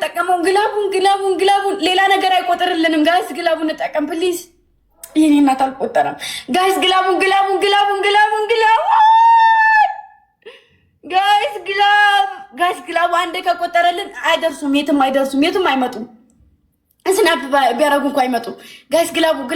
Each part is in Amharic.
የምንጠቀመው ግላቡን ሌላ ነገር አይቆጥርልንም ጋይስ። ግላቡን እንጠቀም ፕሊዝ። የኔ እናት አልቆጠረም ጋይስ። ግላቡን ጋይስ ግላቡ አንዴ ከቆጠረልን አይደርሱም፣ የትም አይመጡም። ስናፕ ቢያረጉ እንኳን አይመጡም ጋይስ። ግላቡን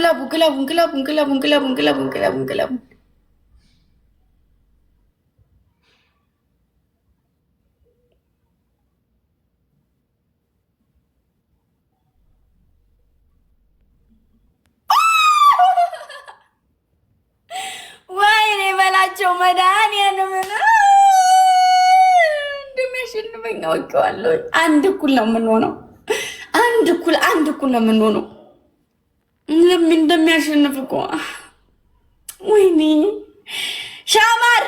ወይኔ በላቸው መድኃኒዓለም እንደሚያሸንፈኝ አውቄዋለሁ። አንድ እኩል ነው የምንሆነው። አንድ እኩል ነው የምንሆነው። ለምን እንደሚያሸንፍ እኮ ወይኔ ሻማር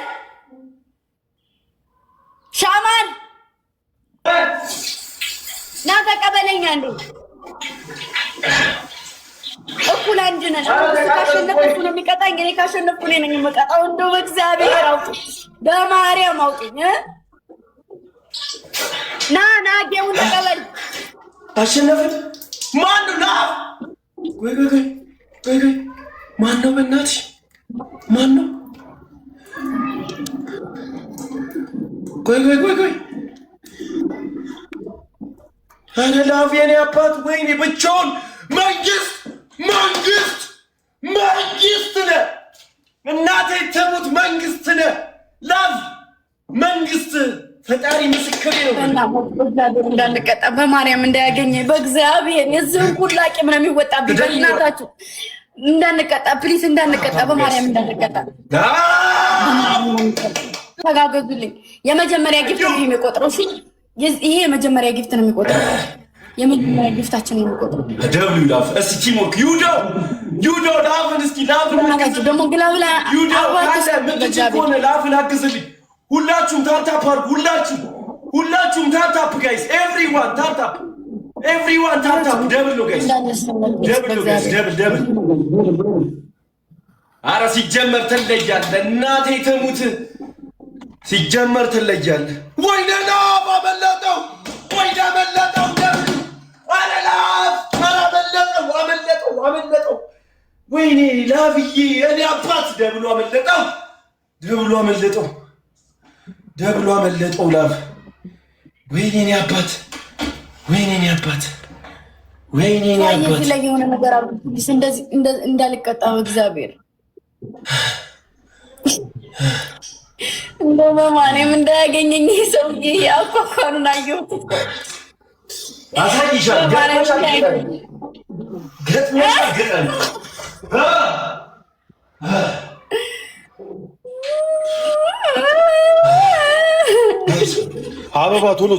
ና ተቀበለኝ አንዴ። እኩል አንድ ነን። ካሸነፍኩ እሱ ነው የሚቀጣኝ፣ እኔ ካሸነፍኩ እኔ ነኝ የምቀጣው። እንደው በእግዚአብሔር አውጡኝ፣ በማርያም አውጡኝ። ና ጌሙን ተቀበል። አሸነፍን። ማነው? ና ቆይ ማነው? በእናትሽ ማነው? ቆይ ኧረ ላፍ የኔ አባት ወይኔ ብቻውን መንግስት ነህ። እናቴ ተሙት መንግስት ነህ። ላፍ መንግስት ፈጣሪ ምስክሬ ነው። እንዳንቀጣ በማርያም እንዳያገኘ በእግዚአብሔር የዝም ሁላ ቂም ነው የሚወጣብኝ። በእናታችሁ እንዳንቀጣ ፕሊስ፣ እንዳንቀጣ በማርያም እንዳንቀጣ። ተጋገዙልኝ። የመጀመሪያ ጊፍት ነው የሚቆጥረው። እሺ ይሄ የመጀመሪያ ጊፍት ነው የሚቆጥረው። የመጀመሪያ ጊፍታችን ነው የሚቆጥረው። ደብሉ ላፍ እስቲ ቲሞክ ዩዶ ላፍን እስቲ ላፍን ደግሞ ግላብላ ሆነ ላፍን አግዝልኝ። ሁላችሁም ታፕ አድርጉ። ሁላችሁም ታፕ ጋይስ። ኤቭሪዋን ታፕ ደብል ነው ጋይስ። ደብል ኧረ ሲጀመር ትለያለህ። እናቴ ትሙት ሲጀመር ትለያለህ። ወይኔ ላፍ አመለጠው። ደብል ኧረ ላፍ አመለጠው። ወይኔ ላፍዬ እኔ አባት ደብሉ አመለጠው። ላፍ ወይኔ እኔ አባት ላይ የሆነ ነገር አሉ። እንደዚህ እንዳልቀጣ እግዚአብሔር እንደው በማርያም እንዳያገኘኝ ሰውዬ አኳኳኑን አየሁት። ገጥመሻል አበባ ቶሎ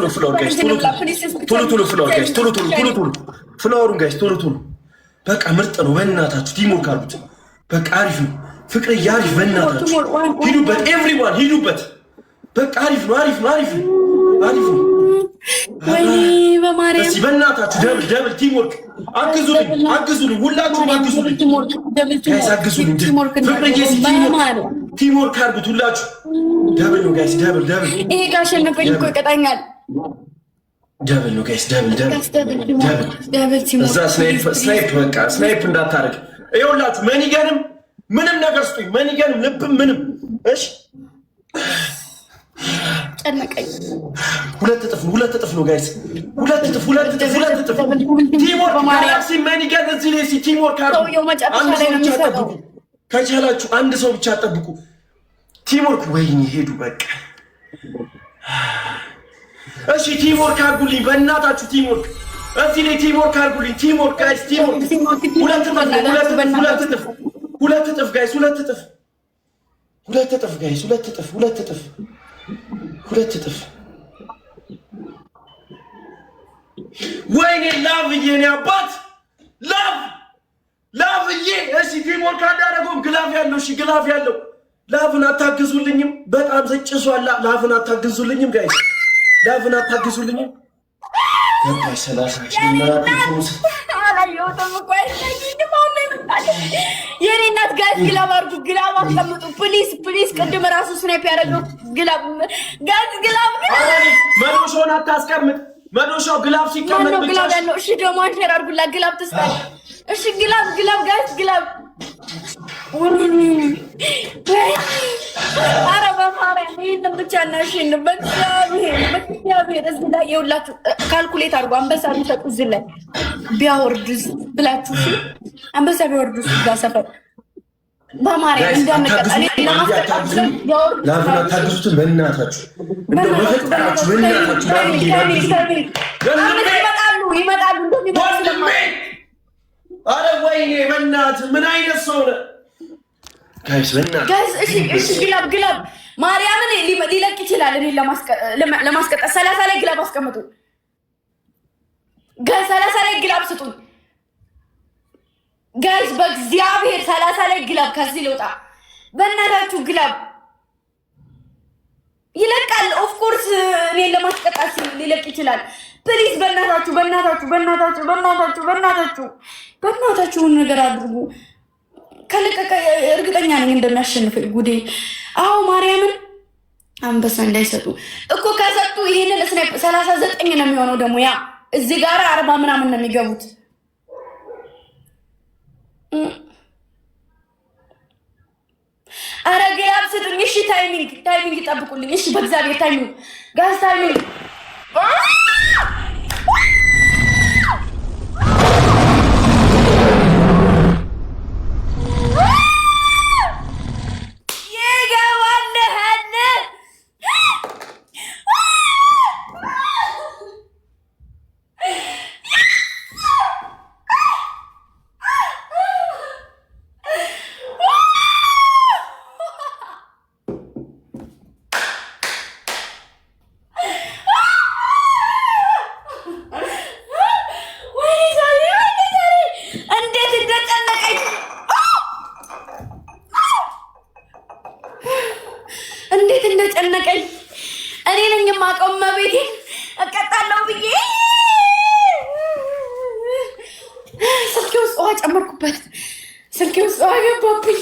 ፍላወር ጋይስ፣ ፍላወሩን ጋይስ ቶሎ። በቃ ምርጥ ነው። በእናታችሁ ቲሞር ካሉት በቃ አሪፍ ነው። ፍቅር አሪፍ፣ በእናታችሁ ሂዱበት። ኤቭሪዋን ሂዱበት። በቃ አሪፍ ነው። ወይኔ በማርያም እስቲ በእናታችሁ ደብል ቲምወርክ አግዙልኝ። ሁላችሁም አግዙልኝ ጋይስ፣ አግዙልኝ። ፍቅርዬ ቲምወርክ አድርጉት ሁላችሁ። ደብል ነው ጋይስ፣ ደብል ይሄ ካሸነፈኝ እኮ ይቀጣኛል። ደብል ነው ጋይስ፣ ደብል እዛ ስናይፕ በቃ ስናይፕ እንዳታረግ። ይኸውላችሁ መኒገንም ምንም ነገር ስጡኝ፣ መኒገንም ልብም ምንም። እሺ ጨነቀኝ። ሁለት እጥፍ ነው ጋይስ፣ ሁለት እጥፍ። ቲምወርክ በማርያም ሲመኒገን እዚህ ላይ ቲምወርክ አድርጉ። ከቻላችሁ አንድ ሰው ብቻ ጠብቁ። ቲምወርክ ወይኔ ሄዱ በቃ። እሺ ቲምወርክ አድርጉልኝ በእናታችሁ። ቲምወርክ እዚህ ላይ ቲምወርክ አድርጉልኝ። ቲምወርክ ጋይስ፣ ሁለት እጥፍ ጋይስ፣ ሁለት እጥፍ። ወይኔ ላቭዬ እኔ አባት ላቭዬ። እሺ ቲምወርክ አዳረገውም ግላፍ ያለው። እሺ ግላፍ ያለው ላቭን አታግዙልኝም? በጣም ዘጭሷላ። ላቭን አታግዙልኝም ጋይስ፣ ላቭን አታግዙልኝም? ገባሽ 30 ሺህ የኔ እናት ጋይስ፣ ግላብ አድርጉ፣ ግላብ አስቀምጡ ፕሊዝ። ቅድም ራሱ ስናይፕ ያደረገው ግላብ ጋይስ፣ ግላብ መዶሻውን አታስቀምጥ። መዶሻው ግላብ ሲቀመጥ ብቻ ነው። እሺ ደግሞ አንሸር አድርጉላት ግላብ ተስፋል። እሺ ግላብ ጋይስ ግላብ ኧረ በማርያም ይሄንን ብቻ እናሽን በእግዚአብሔር እዚህ ላይ ይኸውላችሁ ካልኩሌት አድርጎ አንበሳ ቢሰጡ እዚህ ላይ ቢያወርዱስ ብላችሁ አንበሳ ቢያወርዱስ ጋር ሰፈር በማርያም እንዳንቀጣለ ታግዙትን በእናታችሁ ይመጣሉ አረ ወይኔ በእናትህ ምን አይነት ሰው ነህ ጋይስ በእናትህ ጋይስ እሺ ግላብ ማርያምን ሊለቅ ይችላል እኔ ለማስቀጣት 30 ላይ ግላብ አስቀምጡ ጋይስ 30 ላይ ግላብ ስጡኝ ጋይስ በእግዚአብሔር 30 ላይ ግላብ ከዚህ ልውጣ በእናታችሁ ግላብ ይለቃል ኦፍ ኮርስ እኔ ለማስቀጣት ሊለቅ ይችላል ፕሊዝ በእናታችሁ ነገር አድርጉ ከለቀቀ እርግጠኛ ነኝ እንደሚያሸንፍ ጉዴ አዎ ማርያምን አንበሳ እንዳይሰጡ እኮ ከሰጡ ይሄንን ስናይፕ 39 ነው የሚሆነው ደግሞ ያ እዚህ ጋር 40 ምናምን ነው የሚገቡት አረ ግላብ ስጡኝ እሺ ታይሚንግ ይጠብቁልኝ እሺ በእግዚአብሔር ታይሚንግ ጋዝ ታይሚንግ እንደጨነቀኝ እኔ ነኝ የማውቀው መቤቴ እቀጣለሁ ብዬ ስልኬ ውስጥ ውሃ ጨመርኩበት ስልኬ ውስጥ ውሃ ገባብኝ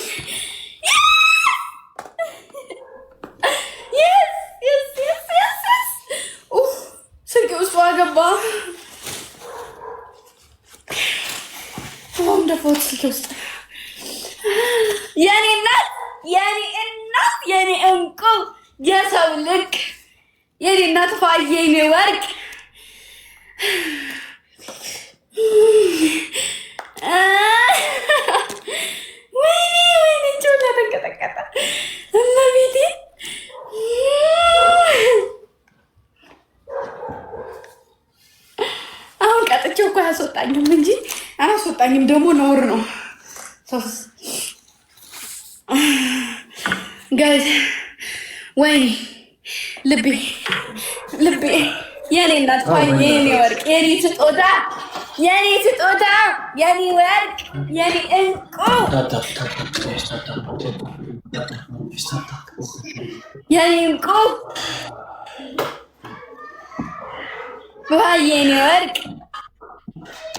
ስልኬ ውስጥ ውሃ ገባ ውሃም ደፋሁት ስልኬ ውስጥ የኔ እናት የኔ እንቁ የሰው ልክ የኔ እናት ፋዬ የኔ ወርቅ ወይኔ ጆላ ተንቀጠቀጠ እመቤቴ አሁን ቀጥቼው እኮ አያስወጣኝም እንጂ አያስወጣኝም ደግሞ ነውር ነው ጋይስ ወይኔ ልቤ የኔ እናት ፋዬ የኔ ወርቅ የኔ ስጦታ የኔ ወርቅ የኔ እንቁ የኔ እንቁ ፋዬ የኔ ወርቅ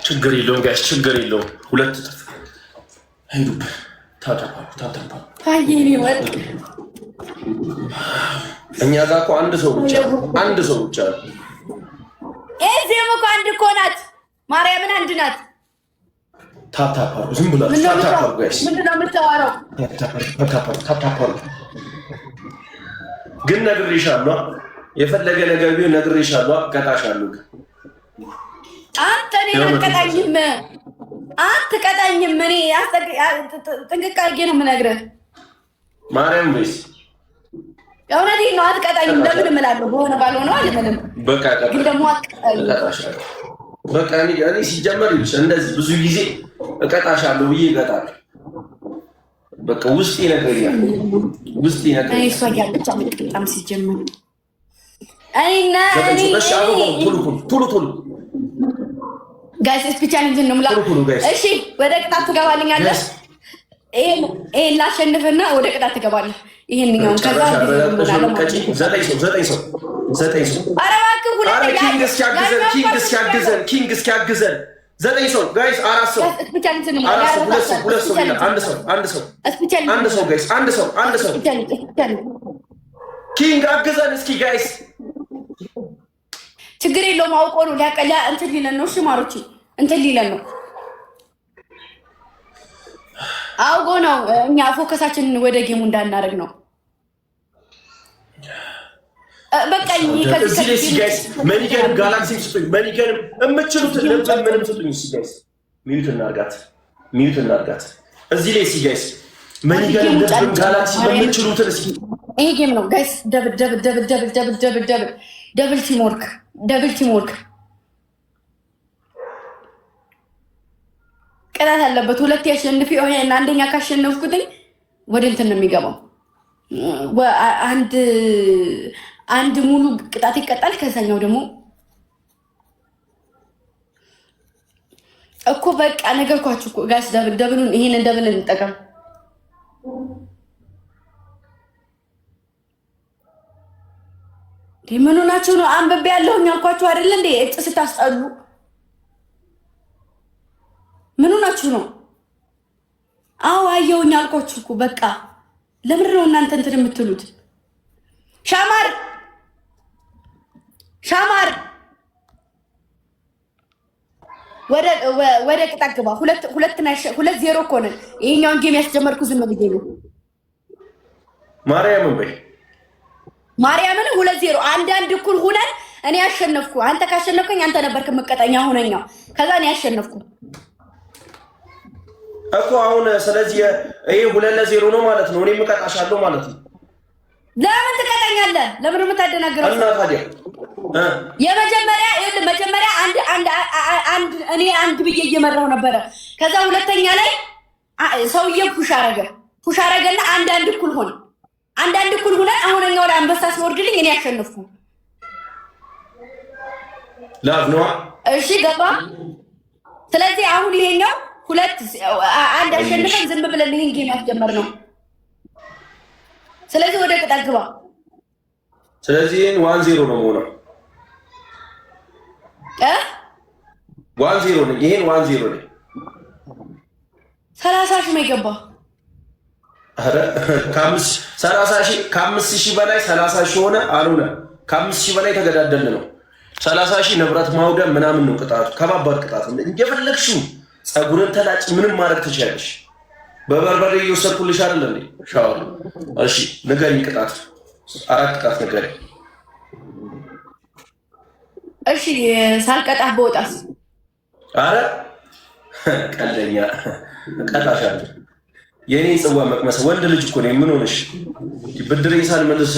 ችግር የለውም ጋይስ ችግር የለውም ሁለት እጥፍ ሄዱብህ ታታፓ ፋዬ የኔ ወርቅ እኛ ጋር እኮ አንድ ሰው ብቻ እዚህም እኮ አንድ እኮ ናት ማርያምን አንድ ናት ታታፓሩ ዝም ብላችሁ ታታፓሩ ጋይስ ምንድን ነው የምታወራው ታታፓሩ ግን ነግሬሻለሁ የፈለገ ነገር ቢሆን ነግሬሻለሁ እቀጣሻለሁ አንተ እኔን አትቀጣኝም እኔ ጥንቅቅ አድርጌ ነው የምነግርህ ማርያም ወይስ እውነቴን ነው አትቀጣኝም ለምን እምላለሁ በሆነ ባልሆነው አልምልም በቃ ግን ደግሞ አትቀጣኝም በቃ እኔ ሲጀመር ይልሽ እንደዚህ ብዙ ጊዜ እቀጣሻለሁ ብዬ እቀጣለሁ በቃ ውስጤ ይነግረኛል እኔ እሷ እያለች አልቀጣም ሲጀመር ቶሎ ጋይስ ስፔሻሊቲ ነው የምላ እሺ ወደ ቅጣት ትገባልኛለህ ይሄን ላሸንፍና ወደ ቅጣት ትገባለህ ይሄንኛው ከዛ ዘጠኝ ሰው ኧረ እባክህ ኪንግ እስኪያግዘን ዘጠኝ ሰው ጋይስ አራት ሰው ሁለት ሰው አንድ ሰው ጋይስ አንድ ሰው ኪንግ አግዘን እስኪ ጋይስ ችግር የለውም። አውቆ ነው ሊያቀላ እንትን ሊለን ነው። እሺ ማሮቼ እንትን ሊለን ነው። አውቆ ነው እኛ ፎከሳችንን ወደ ጌሙ እንዳናደርግ ነው። በቃ እዚህ ጋይስ መኒገንም ጋላክሲ ስጡኝ። መኒገንም እምትችሉትን ምንም ስጡኝ። እዚህ ጋይስ ሚዩት እናርጋት። እዚህ ላይ እዚህ ጋይስ መኒገንም ጋላክሲ የምትችሉትን እስኪ ይሄ ጌም ነው ጋይስ። ደብል ቲምወርክ ቅጣት አለበት። ሁለት ያሸንፍ ይሄን አንደኛ ካሸነፍኩትኝ ወደ እንትን ነው የሚገባው። አንድ ሙሉ ቅጣት ይቀጣል። ከዛኛው ደግሞ እኮ በቃ ነገርኳችሁ እኮ ጋይስ። ደብሉን ይሄንን ደብል እንጠቀም። ምን ሆናችሁ ነው? አንብቤ ያለሁኝ አልኳችሁ አይደል እንዴ? እጭ ስታስጠሉ ምን ሆናችሁ ነው? አዎ አየሁኝ አልኳችሁ እኮ በቃ። ለምንድን ነው እናንተ እንትን የምትሉት? ሻማር ወደ ቅጣት ግባ። 2-0 እኮ ነን። ይሄኛውን ጌም ያስጀመርኩ ዝም ብዬ ነው። ማርያምን 2-0 አንድ እኩል ሁነን እኔ ያሸነፍኩ። አንተ ካሸነፍከኝ አንተ ነበርክ መቀጠኛ ሁነኛው። ከዛ እኔ ያሸነፍኩ እኮ አሁን። ስለዚህ ይሄ 2-0 ነው ማለት ነው። እኔ እቀጣሻለሁ ማለት ነው። ለምን ትቀጣኛለህ? ለምን የምታደናግረው? እና ታዲያ መጀመሪያ እኔ አንድ ብዬ እየመራሁ ነበረ። ከዛ ሁለተኛ ላይ ሰውዬው ፑሽ አረገና አንድ እኩል ሆነ። አንድ እኩል ሆነ። አሁንኛው ላይ አንበሳ ሲወርድልኝ እኔ ያሸነፍኩ። ላቭ ነው። እሺ ገባ። ስለዚህ አሁን ይሄኛው አንድ አሸንፈን ዝም ብለን ይሄን ጌም ያስጀመር ነው። ስለዚህ ወደ ቅጣት ግባ። ስለዚህ 1-0 ነው የሆነው። 1-0 ነው። ይሄን 1-0 ነው። 30 ሺህ ነው የገባው። አረ ከአምስት ሺህ በላይ 30 ሺህ ሆነ አልሆነ። ከ5 ሺህ በላይ ተገዳደልን ነው። 30 ሺህ ንብረት ማውደም ምናምን ነው ቅጣቱ። ከባባድ ቅጣት ነው። እንደፈለግሽው ፀጉርን ተላጭ ምንም ማድረግ ትችላለሽ። በበርበሬ እየወሰድኩልሽ አይደል እንዴ? ሻወር። እሺ ንገሪኝ ቅጣት። 4 ቅጣት ንገሪኝ። እሺ ሳልቀጣህ በወጣስ? አረ ቀልደኛ ቀጣሻለሁ። የኔ ጽዋ መቅመስ ወንድ ልጅ እኮ ነኝ። ምን ሆነሽ? ብድር ሳልመልስ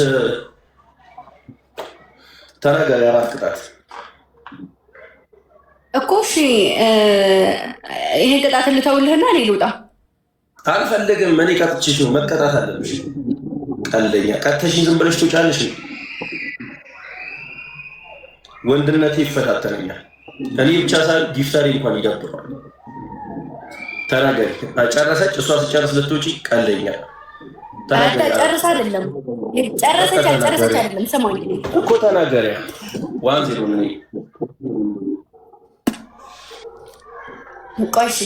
ተናገሪ። 4 ቅጣት እኮ እሺ። ይሄ ቅጣት ልተውልህና እኔ ልውጣ። አልፈልግም። እኔ ቀጥቼሽ ነው መቀጣት አለብሽ። ቀልደኛ ቀጥተሽኝ ዝም ብለሽ ትውጫለሽ። ወንድነቴ ይፈታተነኛል። እኔ ብቻ ሳይሆን ጊፍታሪ እንኳን ይደብረዋል። ተናገሪ። ጨረሰች። እሷ ስጨርስ ልትውጪ። ቀልደኛ ጨርስ አይደለም ጨረሰች አይደለም። ሰማኝ እኮ ተናገሪ። 1-0 ነው። ቆይ እሺ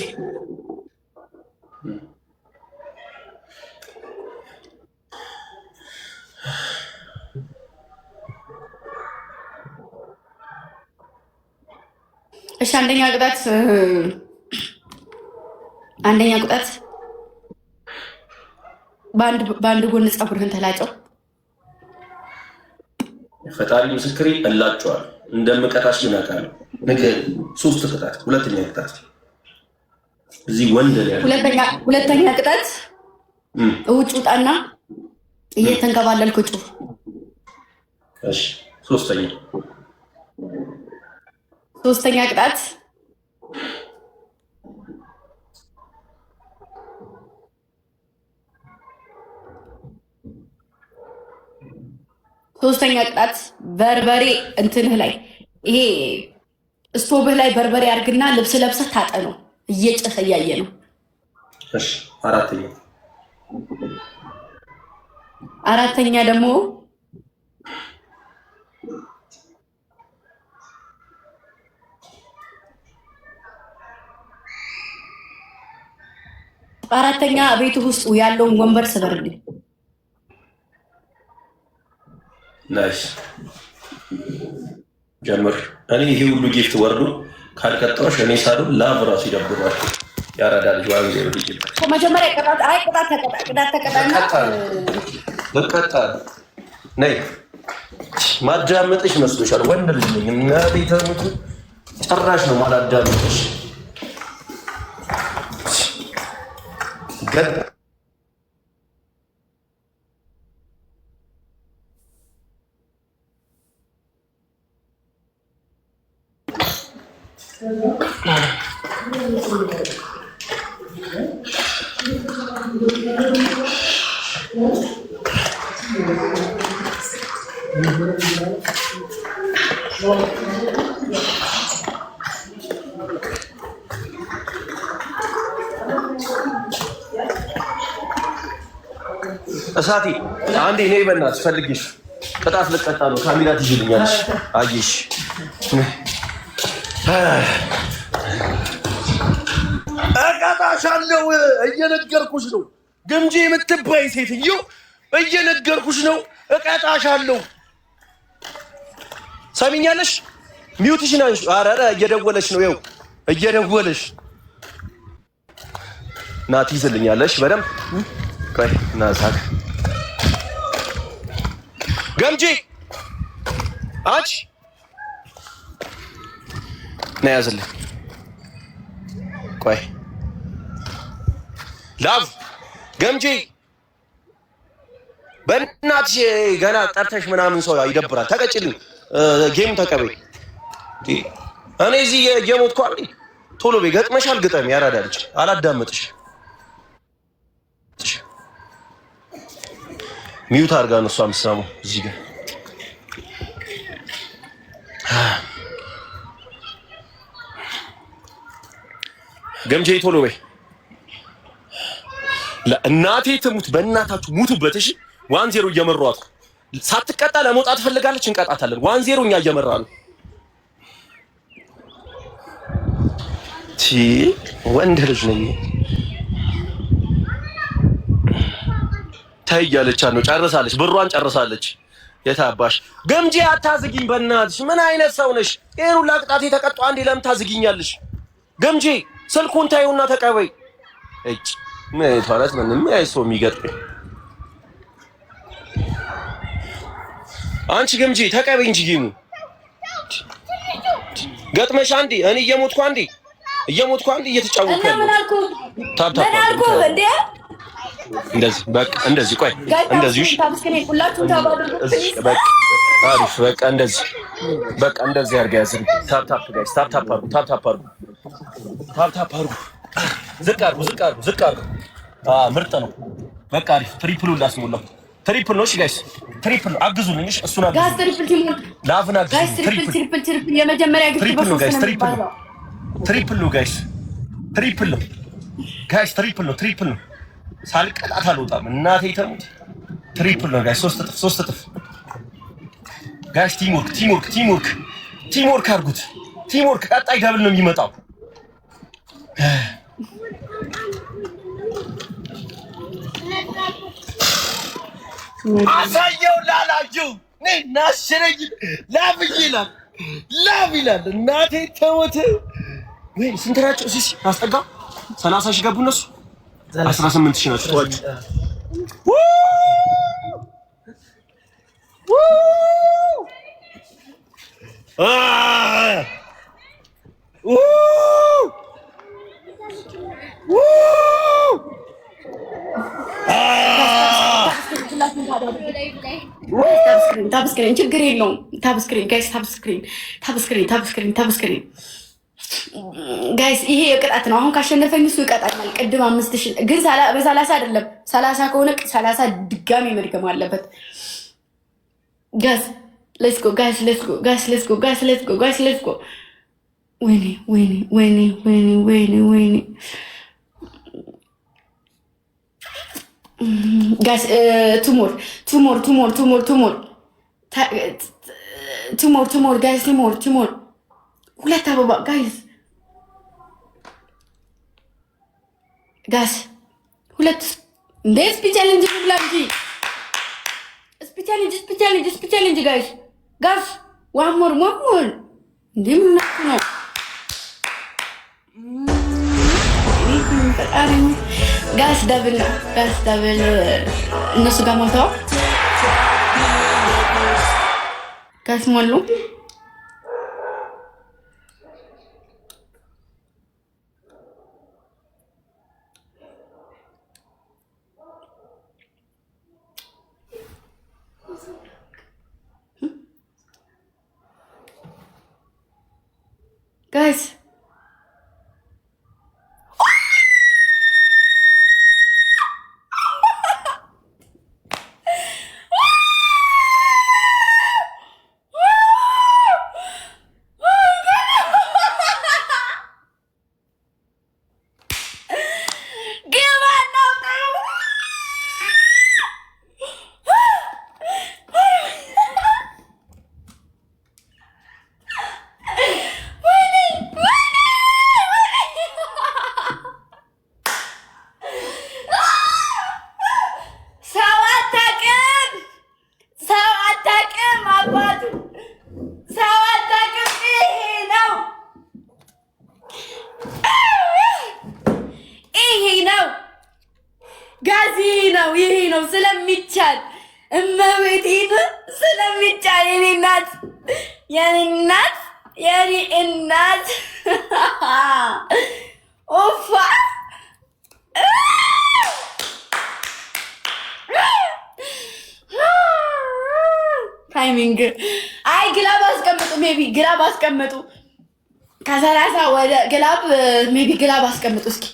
እሺ አንደኛ ቅጣት በአንድ ጎን ፀጉርህን ተላጨው። ፈጣሪ ምስክሬ እላቸዋል እንደምቀጣሽ ይናቃል። ነገር 3 ቅጣት። ሁለተኛ ቅጣት እዚህ ወንድ ላይ ሁለተኛ ቅጣት ውጭ ውጣና እየተንከባለልክ ውጭ። እሺ ሶስተኛ ቅጣት በርበሬ እንትንህ ላይ ይሄ ስቶብህ ላይ በርበሬ አድርግና ልብስ ለብሰህ ታጠነው። እየጨሰ እያየ ነው። እሺ አራተኛ ደግሞ ቤቱ ውስጥ ያለውን ወንበር ስበርልኝ። ናይስ ጀምር። እኔ ይሄ ሁሉ ጊፍት ወርዶ ካልቀጣሁሽ እኔ ሳሉን ላቭ ራሱ ይደብራል። ያራዳ ልጅ ዋን ዜሮ ልጅ መጀመሪያ ቅጣት ተቀጣ ነይ ማዳመጥሽ መስሎሻል? ወንድ ልጅ ነኝ እና ቤተሙት ጭራሽ ነው ማላዳመጥሽ ገድ እሳቴ አንዴ ነይ በእናትሽ ፈልግሽ ቅጣት ልቀጣ ነው። ካሜራ ትይልኛለሽ። አየሽ እቀጣሻለሁ። እየነገርኩሽ ነው። ግምጄ የምትባይ ሴትዮ እየነገርኩሽ ነው። እቀጣሻለሁ። ሰሚኛለሽ? ሚውትሽን አንሺ። ኧረ እየደወለሽ ነው። ይኸው እየደወለሽ ና ትይዝልኛለሽ በደምብ ቆይ ና ሳቅ ገምጄ አንቺ ና ያዝልኝ። ቆይ ላቭ ገምጄ በእናትሽ ገና ጠርተሽ ምናምን ሰው ይደብራል። ተቀጭልኝ ጌም ተቀበይ። እኔ እዚህ የሞትኩ አይደል? ቶሎ በይ ገጥመሻል። ግጠም ያራዳ ልጅ አላዳመጥሽ። ሚውት አድርጋ ነው እሷ የምትሰማው እዚህ ጋር ገምጄ ቶሎ በይ። እናቴ ትሙት በእናታችሁ ሙቱበት። እሺ 1-0 እየመሯት ሳትቀጣ ለመውጣት ፈልጋለች። እንቀጣታለን። 1-0 እኛ እየመራ ነው። ወንድ ልጅ ነኝ ታይ እያለቻት ነው። ጨርሳለች፣ ብሯን ጨርሳለች። የታባሽ ገምጄ አታዝጊኝ በእናትሽ። ምን አይነት ሰው ነሽ? ይሄን ሁላ ቅጣት የተቀጣው አንዴ ለምን ታዝጊኛለሽ? ገምጄ ስልኩን ታዩና ተቀበይ። እጭ ምን ተዋለት ምንም አይሶ የሚገጥም አንቺ ገምጄ ተቀበይ እንጂ ጌሙ ገጥመሽ አንዴ እኔ እየሞትኩ አንዴ እየተጫወትኩ ምን አልኩ እንዴ? እንደዚህ በቃ እንደዚህ ቆይ እንደዚህ እሺ አሪፍ በቃ እንደዚህ አድርጋ ያዝኝ። ታፕ ጋይስ ታፕ አድርጉ። ዝቅ አድርጉ። ምርጥ ነው። በቃ አሪፍ ትሪፕሉ ላስሞላው። ትሪፕል ነው እሺ ጋይስ ትሪፕል ነው። አግዙኝ እሺ እሱን አግዙኝ ጋይስ። ትሪፕል ቲም ላቭና ጋይስ ትሪፕል የመጀመሪያ ግፍ ትሪፕል ነው ጋይስ። ትሪፕል ነው ጋይስ። ትሪፕል ነው። ሳልቀጣት አልወጣም። እናቴ ተሙት። ትሪፕል ነው ጋይስ። 3 እጥፍ ጋይስ። ቲምወርክ አድርጉት። ቀጣይ ደብል ነው የሚመጣው። አሳየው ላላችሁ ነይ ናሽረኝ ላቭ ይላል። እናቴ ተሙት። ወይ ስንት ናቸው? እሺ አስጠጋ 30 ሺህ ገቡ እነሱ 18 ሺህ ናቸው። ተዋችሁ ታብስክሪን ችግር የለውም። ታብስክሪን ጋይስ ታብስክሪን ጋይስ ይሄ የቅጣት ነው። አሁን ካሸነፈኝ እሱ ይቀጣኛል። ቅድም 5000 ግን በ30 አይደለም 30 ከሆነ 30 ድጋሚ መድገም አለበት። ጋይስ ሌትስ ጎ ወይኔ ጋይስ ቱሞር ጋይስ ቱሞር ሁለት አበባ ጋይስ ሁለት እንደ ስፔሻሊንጅ ብላ እንጂ ስፔሻሊንጅ ጋይስ ዋሞር ሞሞል እንዴ ምን ነው ጋስ ደብል እነሱ ጋር ሞተው ጋስ ሞሉ ጋስ ይሄ ነው ስለሚቻል እመቤቴን ስለሚቻል የኔ እናት ኦፋ ታይሚንግ አይ ግላብ አስቀምጡ ሜቢ ግላብ አስቀምጡ ከ30 ወደ ግላብ ሜቢ ግላብ አስቀምጡ እስኪ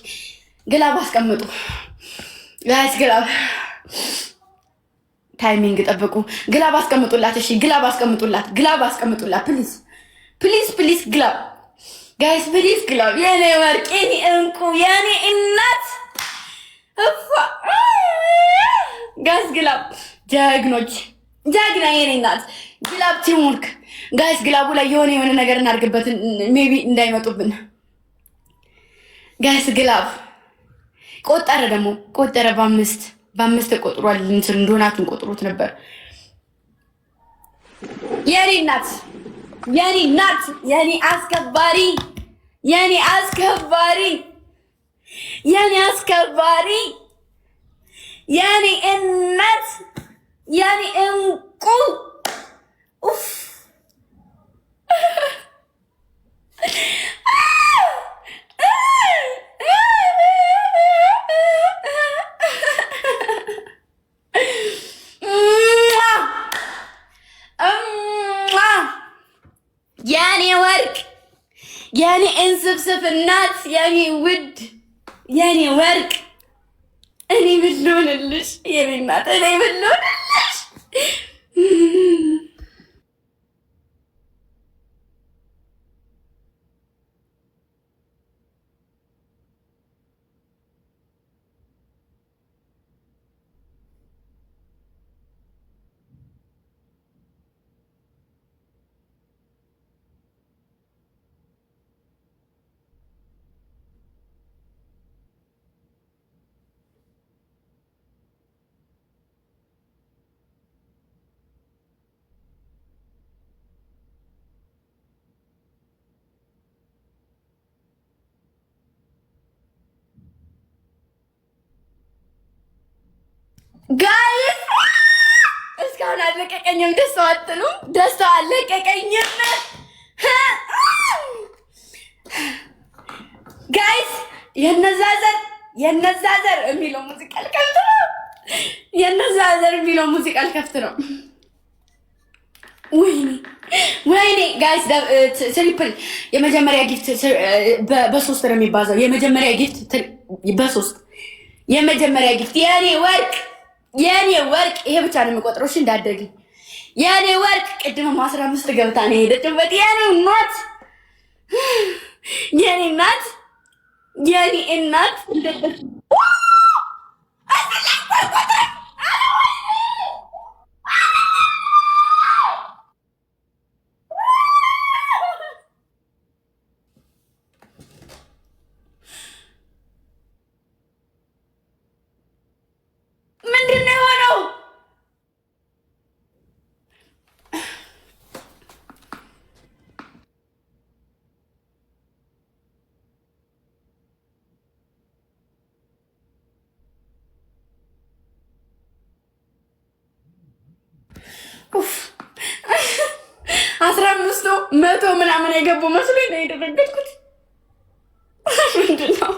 ግላብ አስቀምጡ ጋይስ ግላብ ታይሚንግ ጠብቁ ግላብ አስቀምጡላት እሺ ግላብ አስቀምጡላት ፕሊዝ ግላብ ጋይስ ፕሊዝ ግላብ የኔ ወርቅ የኔ እንቁ የኔ እናት እፋ ጋይስ ግላብ ጀግና የኔ እናት ግላብ ቲምወርክ ጋይስ ግላቡ ላይ የሆነ ነገር እናድርግበት ሜቢ እንዳይመጡብን ጋይስ ግላብ ቆጠረ በአምስት ቆጥሯል እንትን እንደሆናቱን ቆጥሩት ነበር የኔ እናት የኔ አስከባሪ የኔ እናት የኔ እንቁ ኡፍ የኔ ወርቅ የኔ እንስብስብ እናት የኔ ውድ የኔ ወርቅ እኔ ምን ልሆንልሽ የኔ እናት እኔ ምን ልሆንልሽ ጋይስ እስካሁን አለቀቀኝም ደስታው አትሉም ደስታው አለቀቀኝም ጋይስ የነዛዘር የሚለው ሙዚቃ ልከፍት ነው የነዛዘር የሚለው ሙዚቃ ልከፍት ነው ወይኔ ጋይስ ትሪፕል የመጀመሪያ ጊፍት በ3 ነው የሚባዛው የመጀመሪያ ጊፍት በ3 የመጀመሪያ ጊፍት የኔ ወርቅ ይሄ ብቻ ነው የሚቆጥረው እሺ እንዳደግ የኔ ወርቅ ቅድም 15 ገብታ ነው ሄደችበት የኔ እናት እንደበት ምንድነው የሆነው 15 100 ምናምን የገቡ መስሎኝ ነው የደረገጥኩት። ምንድነው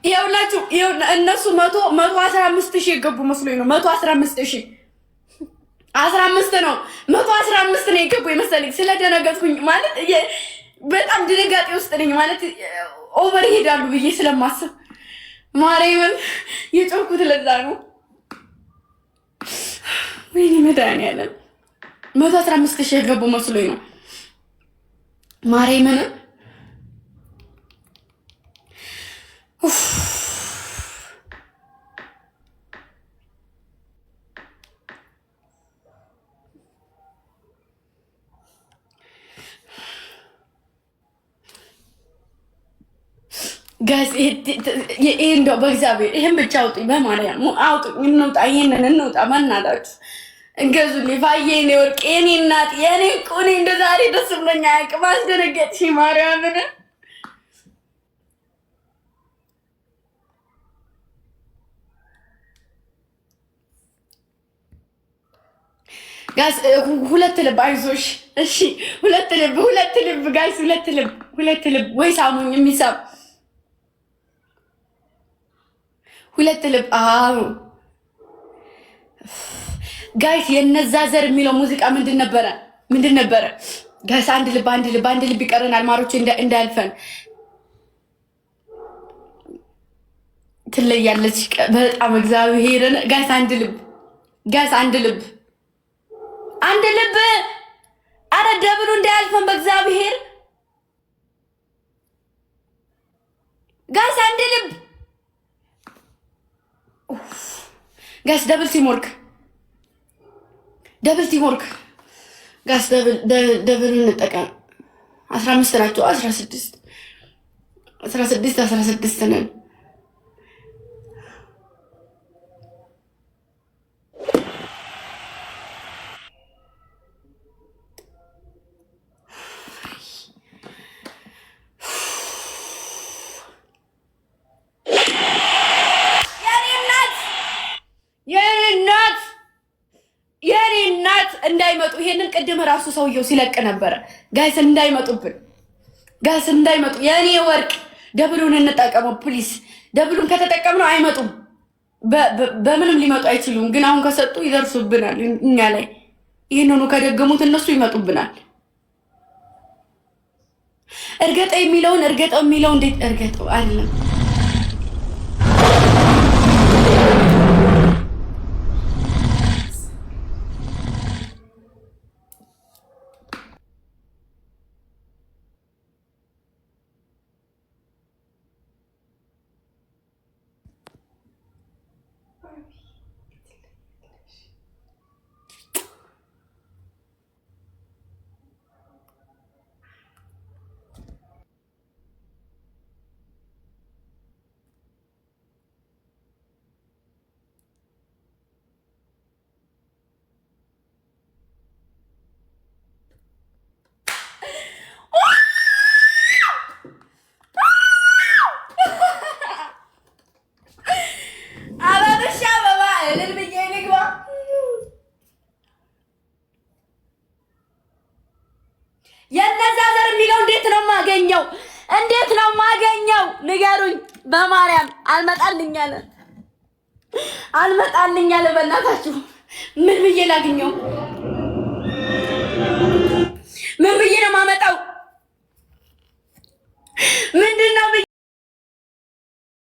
ይኸውላችሁ እነሱ 115,000 የገቡ መስሎኝ ነው። 115,000 15 ነው 115 ነው የገቡ የመሰለኝ። ስለደነገጥኩኝ ማለት በጣም ድንጋጤ ውስጥ ነኝ ማለት ኦቨር ይሄዳሉ ብዬ ስለማስብ ማርያምን የጮኩት ለዛ ነው። ወይኔ መድኃኒዓለም 115,000 የገቡ መስሎኝ ነው ማርያምን። ጋዝ ይሄ እንደው በእግዚአብሔር ይሄን ብቻ አውጡኝ፣ በማርያም አውጡኝ። እንውጣ፣ ይሄንን እንውጣ። ማናዳችሁ እንገዙልኝ። ፋዬ የኔ ወርቅ፣ የኔ እናት፣ የኔ ቁኔ እንደ ዛሬ ደስ ብሎኝ አያውቅም። አስደነገጥሽኝ ማርያምን። ጋዝ 2 ልብ አይዞሽ። እሺ 2 ልብ ጋዝ 2 ልብ ወይ ሳሙኝ የሚሳብ 2 ልብ። አዎ ጋይስ የነዛ ዘር የሚለው ሙዚቃ ምንድን ነበረ? ጋይስ 1 ልብ ይቀረናል ማሮች እንዳልፈን። ትለያለች በጣም እግዚአብሔርን። ጋይስ 1 ልብ ጋይስ 1 ልብ አረ ደብሉ እንዳያልፈን በእግዚአብሔር ጋይስ 1 ልብ ጋይስ ደብል ቲምወርክ ጋይስ ደብል እንጠቀም። 15 ናቸው 16 ነን። የኔ እናት እንዳይመጡ። ይሄንን ቅድም ራሱ ሰውየው ሲለቅ ነበረ። ጋይስ እንዳይመጡብን፣ ጋይስ እንዳይመጡ። የኔ ወርቅ ደብሉን እንጠቀመው ፕሊስ። ደብሉን ከተጠቀምነው አይመጡም፣ በምንም ሊመጡ አይችሉም። ግን አሁን ከሰጡ ይደርሱብናል እኛ ላይ። ይህንኑ ከደገሙት እነሱ ይመጡብናል። እርገጠው የሚለውን እንዴት እርገጠው አይደለም እንዴት ነው ማገኘው? ንገሩኝ በማርያም። አልመጣልኝ አለ። በእናታችሁ ምን ብዬ ላግኘው? ምን ብዬ ነው